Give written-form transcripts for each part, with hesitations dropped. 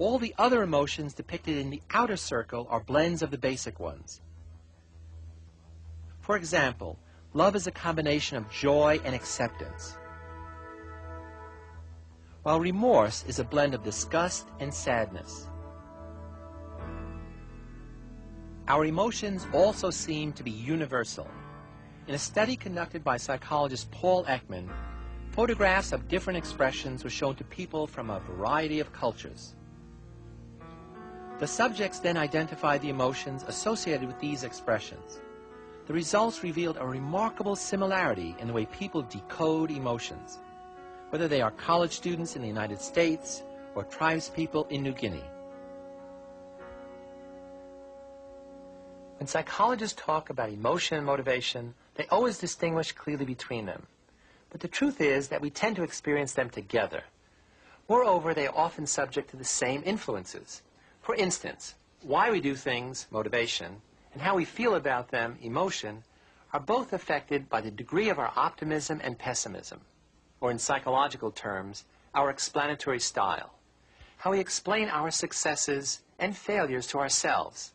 All the other emotions depicted in the outer circle are blends of the basic ones. For example, love is a combination of joy and acceptance, while remorse is a blend of disgust and sadness. Our emotions also seem to be universal. In a study conducted by psychologist Paul Ekman, photographs of different expressions were shown to people from a variety of cultures. The subjects then identified the emotions associated with these expressions. The results revealed a remarkable similarity in the way people decode emotions, whether they are college students in the United States or tribespeople in New Guinea. When psychologists talk about emotion and motivation, they always distinguish clearly between them. But the truth is that we tend to experience them together. Moreover, they are often subject to the same influences. For instance, why we do things, motivation, and how we feel about them, emotion, are both affected by the degree of our optimism and pessimism, or in psychological terms, our explanatory style, how we explain our successes and failures to ourselves,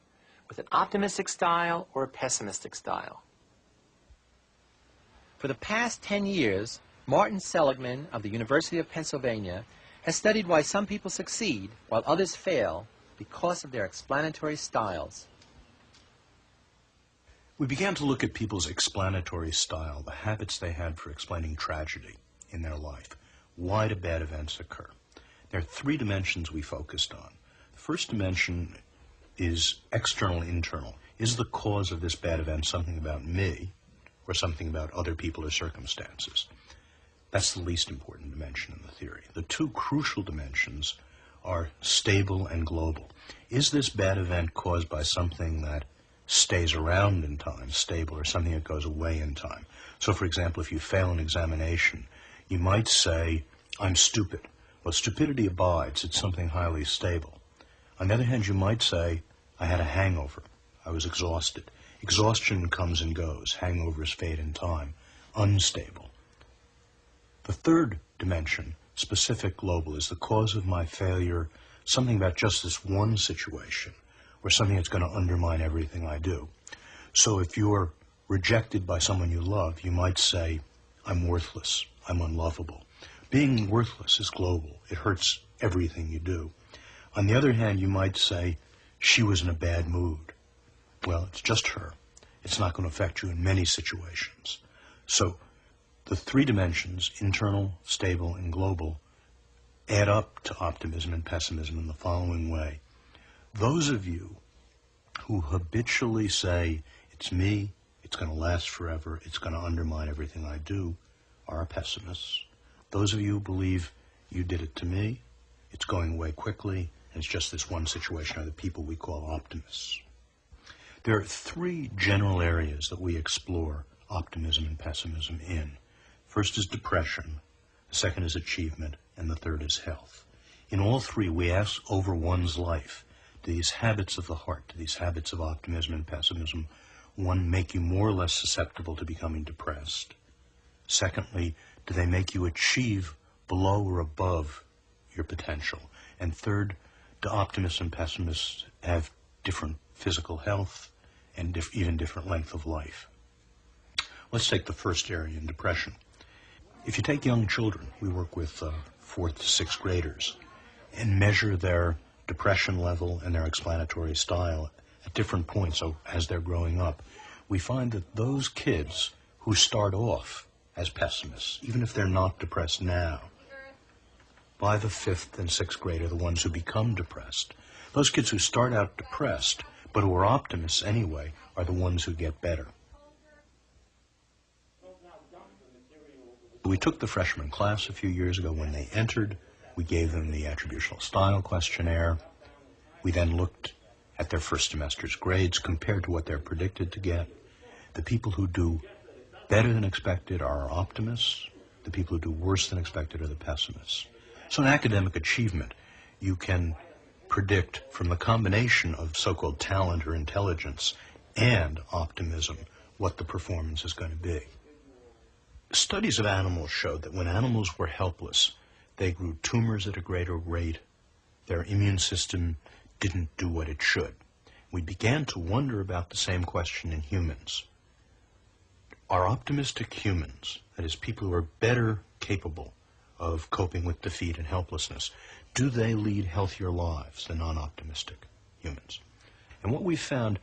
with an optimistic style or a pessimistic style. For the past 10 years, Martin Seligman of the University of Pennsylvania has studied why some people succeed while others fail because of their explanatory styles. We began to look at people's explanatory style, the habits they had for explaining tragedy in their life. Why do bad events occur? There are three dimensions we focused on. The first dimension is external, internal. Is the cause of this bad event something about me or something about other people or circumstances? That's the least important dimension in the theory. The two crucial dimensions are stable and global. Is this bad event caused by something that stays around in time, stable, or something that goes away in time? So, for example, if you fail an examination, you might say, I'm stupid. Well, stupidity abides. It's something highly stable. On the other hand, you might say, I had a hangover. I was exhausted. Exhaustion comes and goes. Hangovers fade in time. Unstable. The third dimension, specific, global, is the cause of my failure something about just this one situation or something that's going to undermine everything I do. So if you're rejected by someone you love, you might say, I'm worthless. I'm unlovable. Being worthless is global. It hurts everything you do. On the other hand, you might say, she was in a bad mood. Well, it's just her. It's not going to affect you in many situations. So the three dimensions, internal, stable, and global, add up to optimism and pessimism in the following way. Those of you who habitually say, it's me, it's going to last forever, it's going to undermine everything I do, are pessimists. Those of you who believe you did it to me, it's going away quickly, and it's just this one situation, are the people we call optimists. There are three general areas that we explore optimism and pessimism in. First is depression, the second is achievement, and the third is health. In all three, we ask over one's life, do these habits of the heart, do these habits of optimism and pessimism, one, make you more or less susceptible to becoming depressed? Secondly, do they make you achieve below or above your potential? And third, do optimists and pessimists have different physical health and even different length of life? Let's take the first area in depression. If you take young children, we work with 4th to 6th graders, and measure their depression level and their explanatory style at different points as they're growing up, we find that those kids who start off as pessimists, even if they're not depressed now, by the 5th and 6th grade are the ones who become depressed. Those kids who start out depressed, but who are optimists anyway, are the ones who get better. We took the freshman class a few years ago. When they entered, we gave them the attributional style questionnaire. We then looked at their first semester's grades compared to what they're predicted to get. The people who do better than expected are our optimists. The people who do worse than expected are the pessimists. So in academic achievement, you can predict from the combination of so-called talent or intelligence and optimism what the performance is going to be. Studies of animals showed that when animals were helpless, they grew tumors at a greater rate, Their immune system didn't do what it should. We began to wonder about the same question in humans. Are optimistic humans, that is, people who are better capable of coping with defeat and helplessness, do they lead healthier lives than non-optimistic humans? And what we found,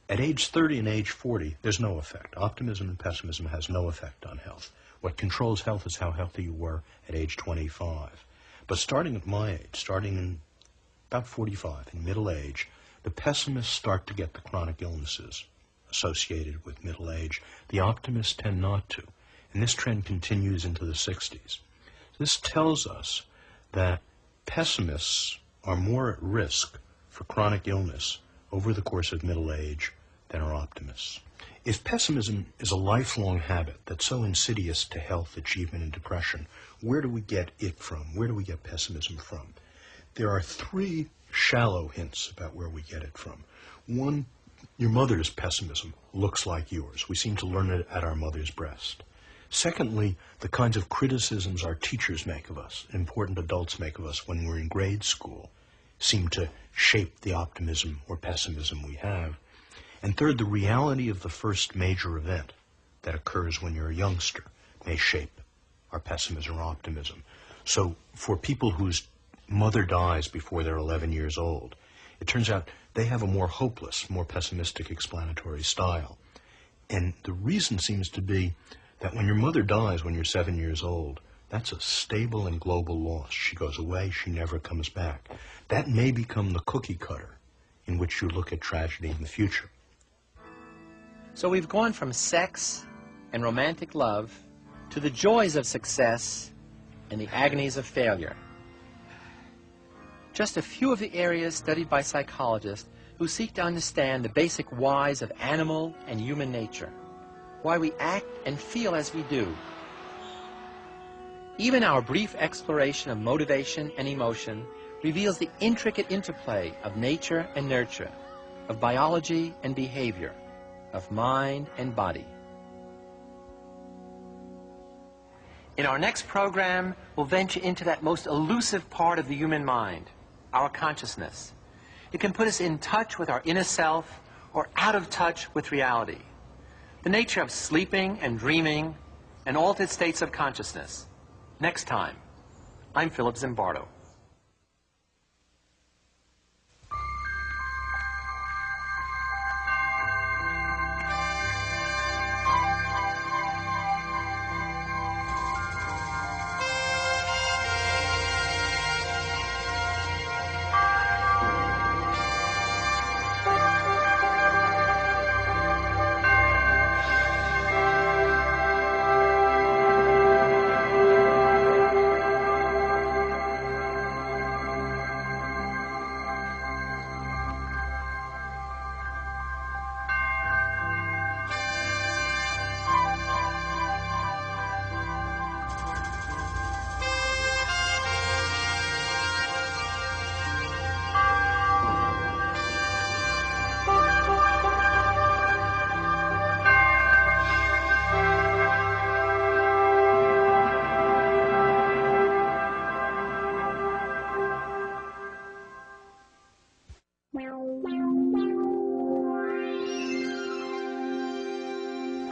at age 30 and age 40, there's no effect. Optimism and pessimism has no effect on health. What controls health is how healthy you were at age 25. But starting at my age, starting in about 45, in middle age, the pessimists start to get the chronic illnesses associated with middle age. The optimists tend not to. And this trend continues into the 60s. This tells us that pessimists are more at risk for chronic illness over the course of middle age than are optimists. If pessimism is a lifelong habit that's so insidious to health, achievement, and depression, where do we get it from? Where do we get pessimism from? There are three shallow hints about where we get it from. One, your mother's pessimism looks like yours. We seem to learn it at our mother's breast. Secondly, the kinds of criticisms our teachers make of us, important adults make of us when we're in grade school, seem to shape the optimism or pessimism we have. And third, the reality of the first major event that occurs when you're a youngster may shape our pessimism or optimism. So for people whose mother dies before they're 11 years old, it turns out they have a more hopeless, more pessimistic explanatory style. And the reason seems to be that when your mother dies when you're 7 years old, that's a stable and global loss. She goes away, she never comes back. That may become the cookie cutter in which you look at tragedy in the future. So we've gone from sex and romantic love to the joys of success and the agonies of failure. Just a few of the areas studied by psychologists who seek to understand the basic whys of animal and human nature, why we act and feel as we do. Even our brief exploration of motivation and emotion reveals the intricate interplay of nature and nurture, of biology and behavior, of mind and body. In our next program, we'll venture into that most elusive part of the human mind, our consciousness. It can put us in touch with our inner self or out of touch with reality. The nature of sleeping and dreaming and altered states of consciousness. Next time, I'm Philip Zimbardo.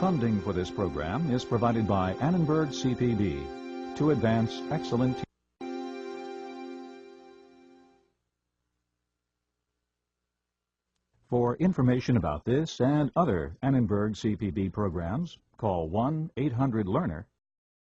Funding for this program is provided by Annenberg CPB to advance excellent For information about this and other Annenberg CPB programs, call 1-800-LEARNER